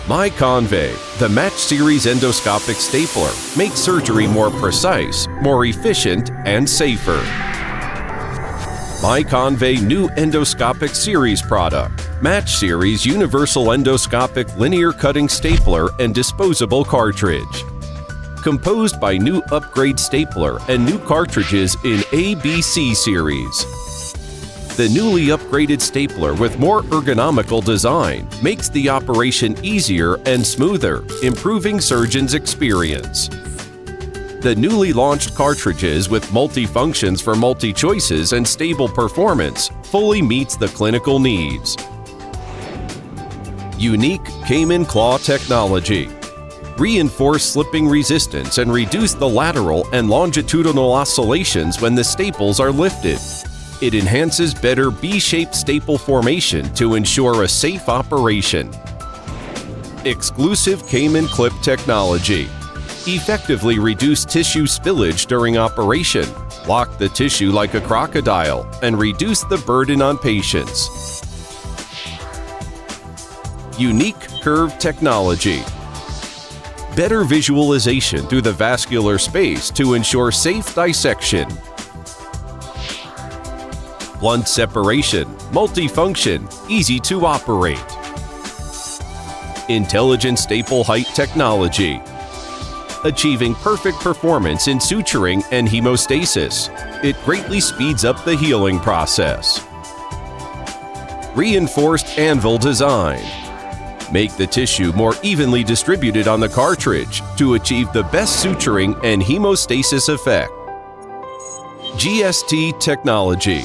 MyConvey, the Match Series endoscopic stapler, makes surgery more precise, more efficient, and safer. MyConvey new endoscopic series product, Match Series universal endoscopic linear cutting stapler and disposable cartridge. Composed by new upgrade stapler and new cartridges in ABC series. The newly upgraded stapler with more ergonomical design makes the operation easier and smoother, improving surgeons' experience. The newly launched cartridges with multi-functions for multi-choices and stable performance fully meets the clinical needs. Unique Cayman claw technology. Reinforce slipping resistance and reduce the lateral and longitudinal oscillations when the staples are lifted. It enhances better B-shaped staple formation to ensure a safe operation. Exclusive Cayman clip technology. Effectively reduce tissue spillage during operation, lock the tissue like a crocodile, and reduce the burden on patients. Unique curve technology. Better visualization through the vascular space to ensure safe dissection. Blunt separation, multifunction, easy to operate. Intelligent staple height technology. Achieving perfect performance in suturing and hemostasis. It greatly speeds up the healing process. Reinforced anvil design. Make the tissue more evenly distributed on the cartridge to achieve the best suturing and hemostasis effect. GST technology.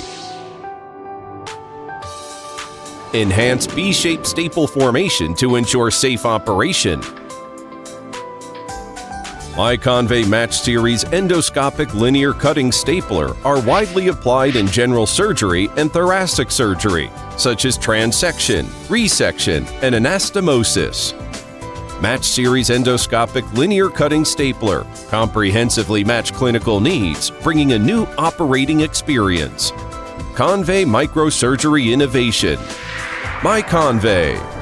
Enhance B-shaped staple formation to ensure safe operation. MyConvey Match Series endoscopic linear cutting stapler are widely applied in general surgery and thoracic surgery, such as transection, resection, and anastomosis. Match Series endoscopic linear cutting stapler comprehensively match clinical needs, bringing a new operating experience. Convey microsurgery innovation. MyConvey.